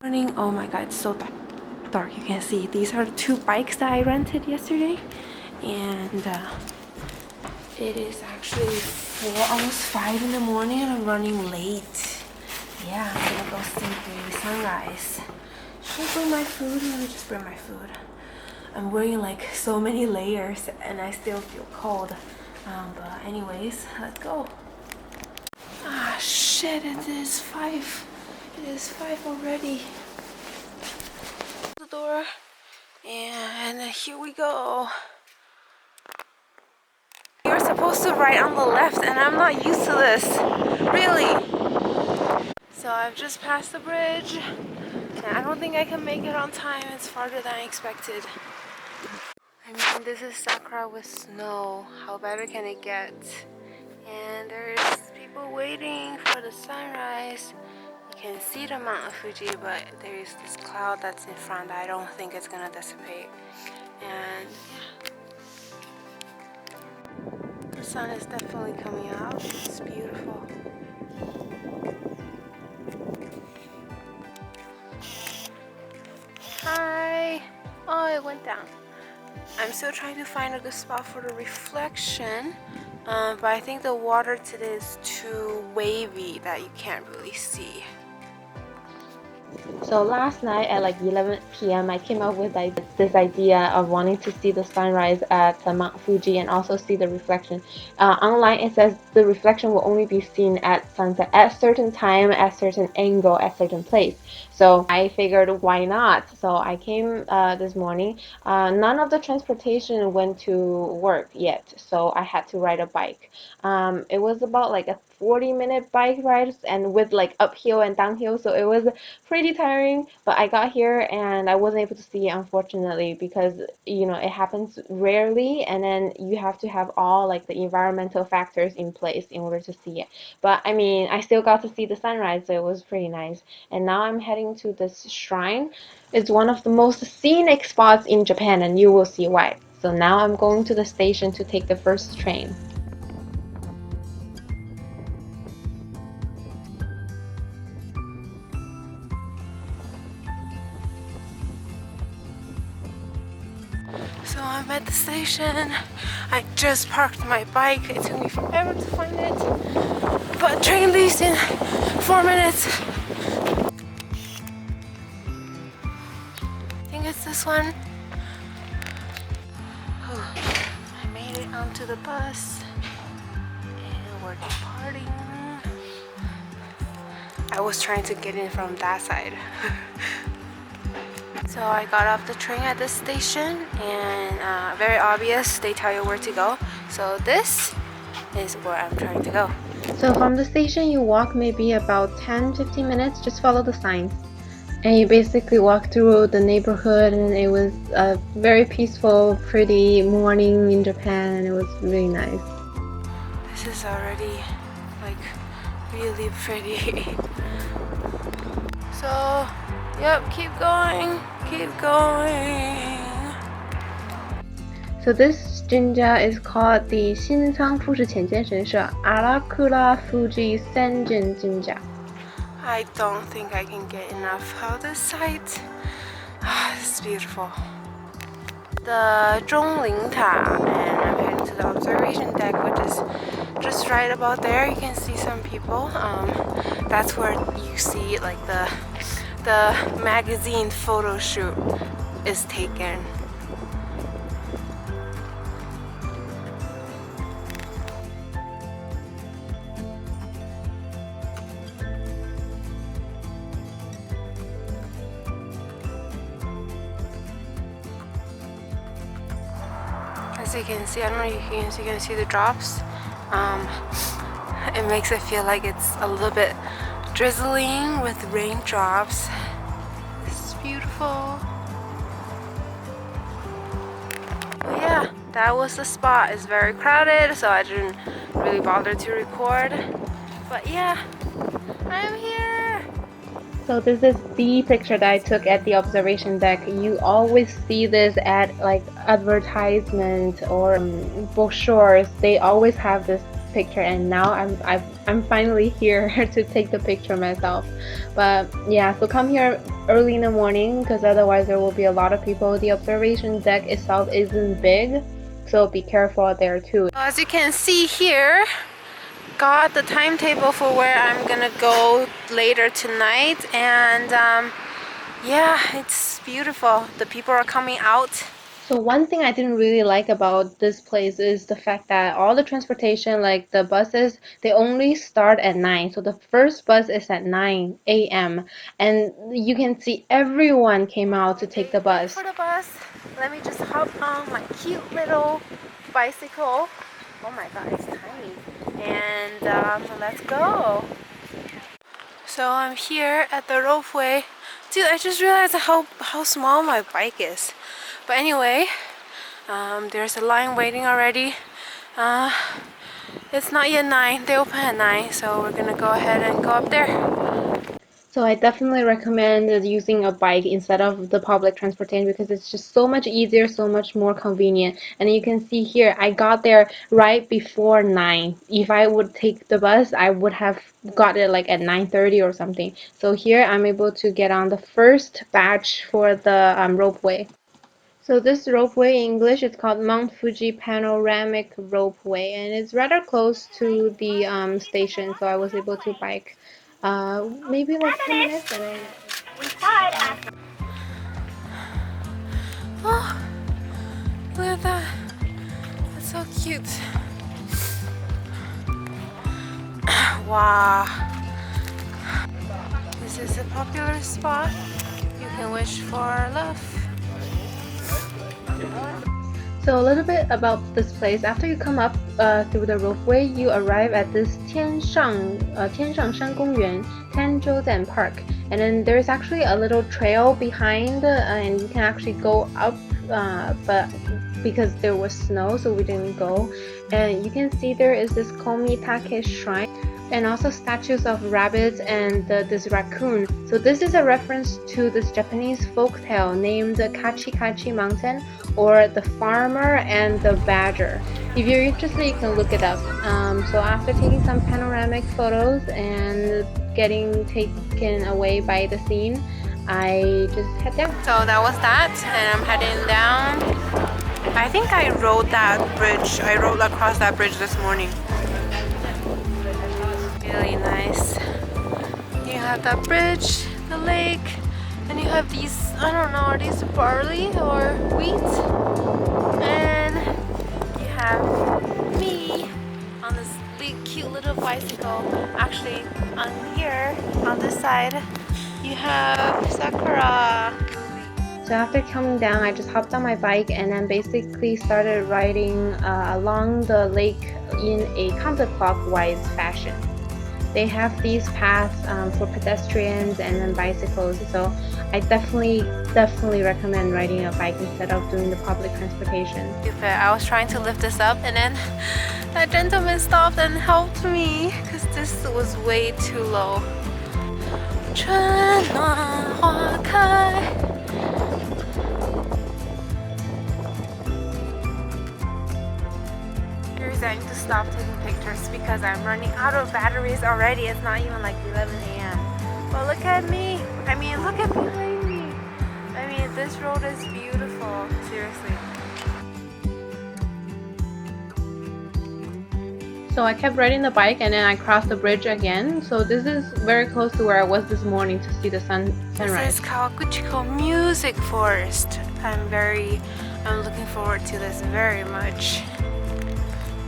Morning. Oh my god, it's so dark. You can't see. These are the 2 bikes that I rented yesterday, and it is actually 4, almost 5 in the morning, and I'm running late. Yeah, I'm gonna go see the sunrise. Should I bring my food? Let me just bring my food. I'm wearing like so many layers, and I still feel cold. But anyways, let's go. Ah, shit! It is 5. It is 5 already. The door, and here we go. You're supposed to ride on the left, and I'm not used to this. Really. So I've just passed the bridge, and I don't think I can make it on time. It's farther than I expected. I mean, this is Sakura with snow. How better can it get? And there's people waiting for the sunrise. You can see the Mt.Fuji, but there is this cloud that's in front that I don't think it's gonna dissipate. And yeah, the sun is definitely coming out. It's beautiful. Hi! Oh, it went down. I'm still trying to find a good spot for the reflection, but I think the water today is too wavy that you can't really see. So last night at like 11 p.m. I came up with this idea of wanting to see the sunrise at Mount Fuji and also see the reflection. Online it says the reflection will only be seen at sunset at certain time, at certain angle, at certain place. So I figured why not? So I came this morning. None of the transportation went to work yet, so I had to ride a bike. It was about like a 40-minute bike ride and with like uphill and downhill, so it was pretty tiring, but I got here and I wasn't able to see it, unfortunately, because you know it happens rarely, and then you have to have all like the environmental factors in place in order to see it. But I mean, I still got to see the sunrise, so it was pretty nice. And now I'm heading to this shrine. It's one of the most scenic spots in Japan, and you will see why. So now I'm going to the station to take the first train. So I'm at the station. I just parked my bike. It took me forever to find it, but train leaves in 4 minutes. I think it's this one. I made it onto the bus and we're departing. I was trying to get in from that side. So I got off the train at this station, and very obvious, they tell you where to go. So this is where I'm trying to go. So from the station you walk maybe about 10-15 minutes, just follow the signs. And you basically walk through the neighborhood, and it was a very peaceful, pretty morning in Japan, and it was really nice. This is already like really pretty. So yep, keep going, keep going. So this jinja is called the 新仓浅间神社 Arakura Fuji Senjin Jinja. I don't think I can get enough of this site. It's beautiful. The Zhonglingta, and I'm heading to the observation deck, which is just right about there. You can see some people. That's where you see like the magazine photo shoot is taken. As you can see, I don't know if you can see the drops. It makes it feel like it's a little bit drizzling with raindrops. It's beautiful. But yeah, that was the spot. It's very crowded, so I didn't really bother to record. But yeah, I'm here. So this is the picture that I took at the observation deck. You always see this at like advertisement or brochures. They always have this picture, and now I'm finally here to take the picture myself. But yeah, so come here early in the morning because otherwise there will be a lot of people. The observation deck itself isn't big, so be careful there too. As you can see here, got the timetable for where I'm gonna go later tonight, and yeah, it's beautiful. The people are coming out. So one thing I didn't really like about this place is the fact that all the transportation, like the buses, they only start at 9. So the first bus is at 9 a.m. and you can see everyone came out to take the bus. For the bus, let me just hop on my cute little bicycle. Oh my god, it's tiny. And let's go. So I'm here at the Ropeway. Dude, I just realized how small my bike is. But anyway, there's a line waiting already. It's not yet 9. They open at 9, so we're gonna go ahead and go up there. So I definitely recommend using a bike instead of the public transportation because it's just so much easier, so much more convenient. And you can see here, I got there right before 9. If I would take the bus, I would have got it like at 9:30 or something. So here I'm able to get on the first batch for the ropeway. So this ropeway in English is called Mt.Fuji Panoramic Ropeway, and it's rather close to the station, so I was able to bike maybe like 10 minutes and then oh, look at that. That's so cute. Wow. This is a popular spot. You can wish for love. So a little bit about this place. After you come up through the ropeway, you arrive at this 天上山公园 Tenjouzen Park, and then there's actually a little trail behind, and you can actually go up, but because there was snow, so we didn't go. And you can see there is this Komitake shrine, and also statues of rabbits and this raccoon. So this is a reference to this Japanese folk tale named Kachi Kachi Mountain, or the farmer and the badger. If you're interested, you can look it up. So after taking some panoramic photos and getting taken away by the scene, I just head down. So that was that, and I'm heading down. I think I rode that bridge. I rode across that bridge this morning. Really nice. You have that bridge, the lake, and you have these, I don't know, are these barley or wheat? And you have me on this big cute little bicycle. Actually, on here, on this side, you have Sakura. So after coming down, I just hopped on my bike and then basically started riding along the lake in a counterclockwise fashion. They have these paths for pedestrians and then bicycles, so I definitely recommend riding a bike instead of doing the public transportation. I was trying to lift this up and then that gentleman stopped and helped me because this was way too low. 春暖花开 I need to stop taking pictures because I'm running out of batteries already. It's not even like 11 a.m. But look at me. I mean, look at behind me. I mean, this road is beautiful. Seriously. So I kept riding the bike and then I crossed the bridge again. So this is very close to where I was this morning to see the sunrise. This is Kawaguchiko Music Forest. I'm looking forward to this very much.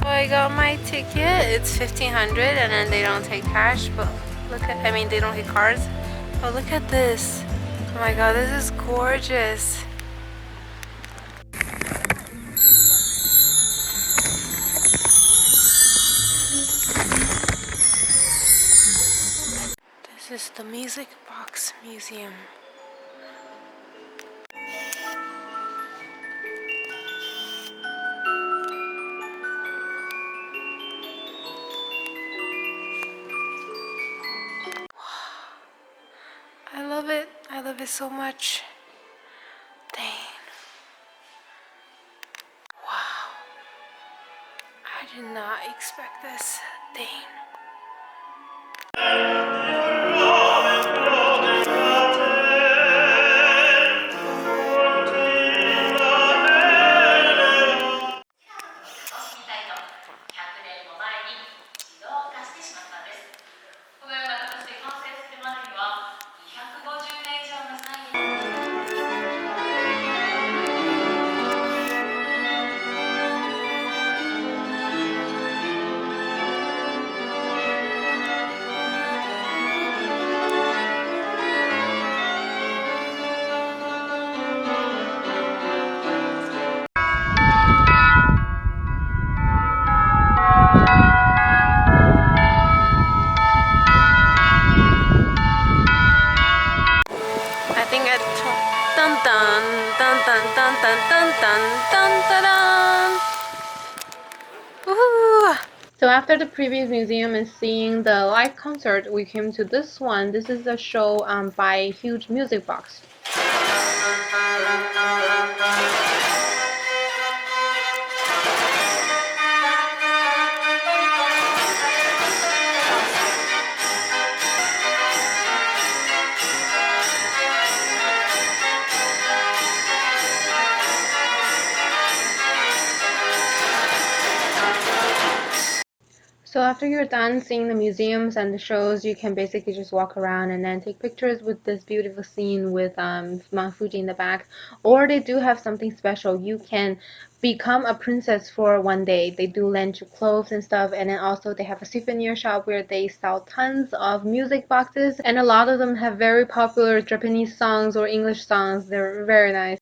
So I got my ticket. It's 1,500 and then they don't take cash, but they don't take cards. But look at this. Oh my god, this is gorgeous. This is the Music Box Museum. I love it so much. Dang. Wow. I did not expect this thing. I think I dun dun dun dun dun dun dun dun dun dun. Woohoo! So after the previous museum and seeing the live concert, we came to this one. This is a show by Huge Music Box. So after you're done seeing the museums and the shows, you can basically just walk around and then take pictures with this beautiful scene with Mount Fuji in the back. Or they do have something special. You can become a princess for one day. They do lend you clothes and stuff, and then also they have a souvenir shop where they sell tons of music boxes, and a lot of them have very popular Japanese songs or English songs. They're very nice.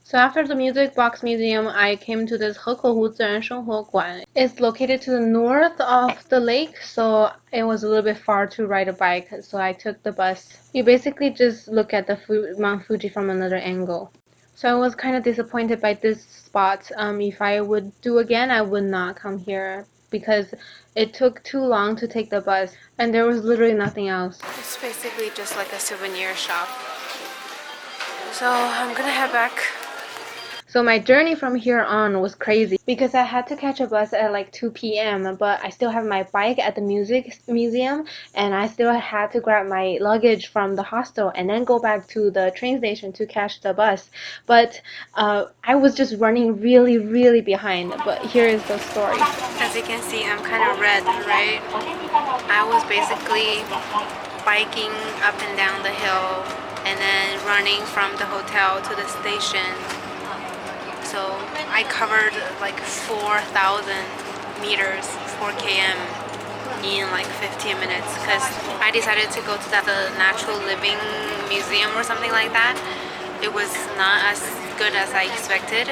So after the Music Box Museum, I came to this Hekehu 自然生活馆. It's located to the north of the lake, so it was a little bit far to ride a bike, so I took the bus. You basically just look at the Mount Fuji from another angle. So I was kind of disappointed by this spot. If I would do again, I would not come here because it took too long to take the bus, and there was literally nothing else. It's basically just like a souvenir shop. So I'm gonna head back. So my journey from here on was crazy because I had to catch a bus at like 2 p.m. but I still have my bike at the music museum, and I still had to grab my luggage from the hostel and then go back to the train station to catch the bus. But I was just running really behind. But here is the story. As you can see, I'm kind of red, right? I was basically biking up and down the hill and then running from the hotel to the station. So I covered like 4,000 meters, 4 km in like 15 minutes because I decided to go to the Natural Living Museum or something like that. It was not as good as I expected,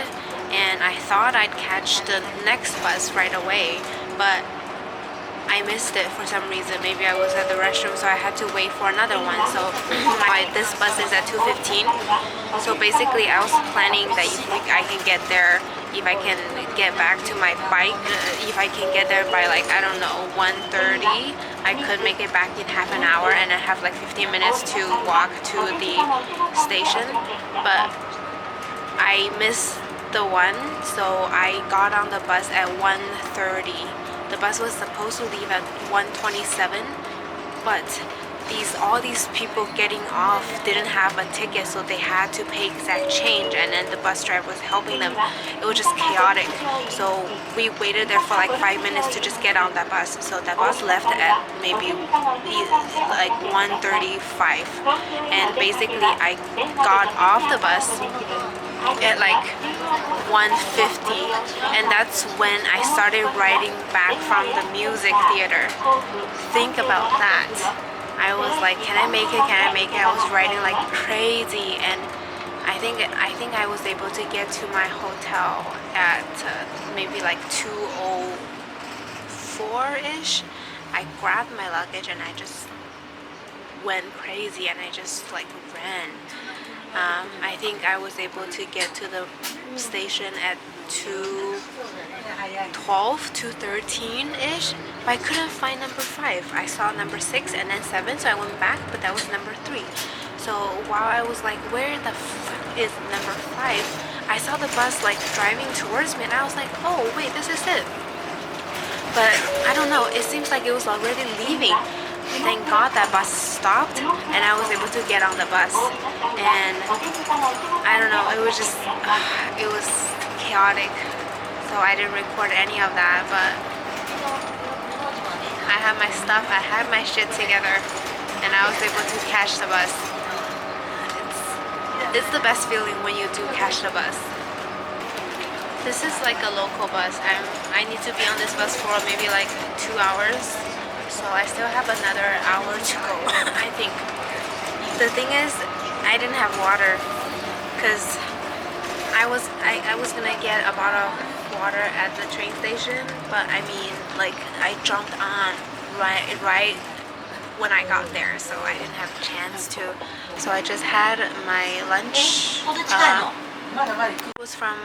and I thought I'd catch the next bus right away, but I missed it for some reason. Maybe I was at the restroom, so I had to wait for another one. So this bus is at 2:15. So basically I was planning that if I can get there, if I can get back to my bike, if I can get there by like, I don't know, 1:30, I could make it back in half an hour and I have like 15 minutes to walk to the station. But I missed the one, so I got on the bus at 1:30. The bus was supposed to leave at 1:27, but all these people getting off didn't have a ticket, so they had to pay exact change, and then the bus driver was helping them. It was just chaotic. So we waited there for like 5 minutes to just get on that bus. So that bus left at maybe like 1:35, and basically I got off the bus at like 1:50, and that's when I started riding back from the music theater. Think about that. I was like, can I make it? Can I make it? I was riding like crazy, and I think I was able to get to my hotel at maybe like 2:04-ish. I grabbed my luggage and I just went crazy and I just like ran. I think I was able to get to the station at 2:12, 2:13-ish, but I couldn't find number 5. I saw number 6 and then 7, so I went back, but that was number 3. So while I was like, where the fuck is number 5, I saw the bus like driving towards me, and I was like, oh wait, this is it. but I don't know, it seems like it was already leaving. Thank God that bus stopped and I was able to get on the bus, and I don't know, it was just it was chaotic, so I didn't record any of that, but I had my stuff, I had my shit together, and I was able to catch the bus. It's the best feeling when you do catch the bus. This is like a local bus. I need to be on this bus for maybe like 2 hours, so I still have another hour to go. I think. The thing is, I didn't have water because I was gonna get a bottle of water at the train station, but I mean, like, I jumped on right when I got there, so I didn't have a chance to. So I just had my lunch. It was from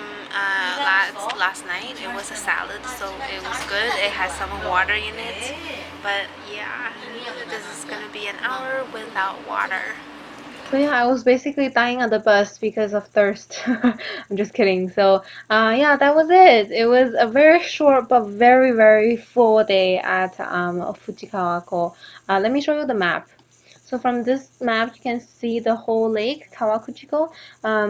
last night. It was a salad, so it was good. It had some water in it, but yeah, this is gonna be an hour without water. So yeah, I was basically dying on the bus because of thirst. I'm just kidding. So yeah, that was it. It was a very short but very, very full day at Fujikawa. Let me show you the map. So from this map, you can see the whole lake, Kawaguchiko.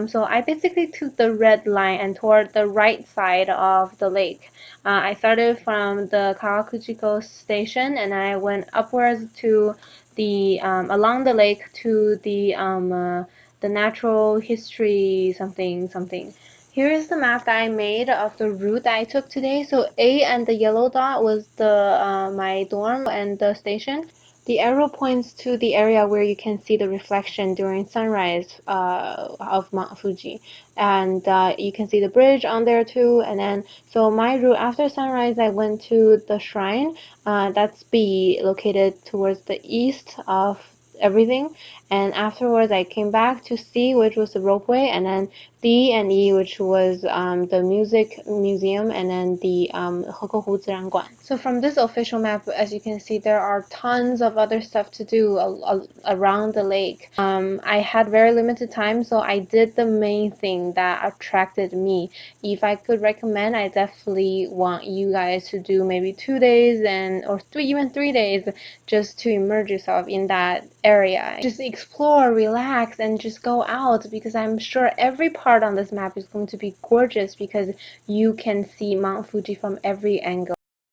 So I basically took the red line and toward the right side of the lake. I started from the Kawaguchiko station and I went upwards to the along the lake to the natural history something something. Here is the map that I made of the route that I took today. So A and the yellow dot was the my dorm and the station. The arrow points to the area where you can see the reflection during sunrise of Mount Fuji, and you can see the bridge on there too. And then, so my route after sunrise, I went to the shrine. That's B, located towards the east of everything. And afterwards, I came back to C, which was the ropeway, and then D and E, which was the music museum, and then the Hegehu Zirangguan. So from this official map, as you can see, there are tons of other stuff to do around the lake. I had very limited time, so I did the main thing that attracted me. If I could recommend, I definitely want you guys to do maybe 2 days or even 3 days just to immerse yourself in that area. Just explore, relax, and just go out, because I'm sure every part on this map is going to be gorgeous because you can see Mount Fuji from every angle.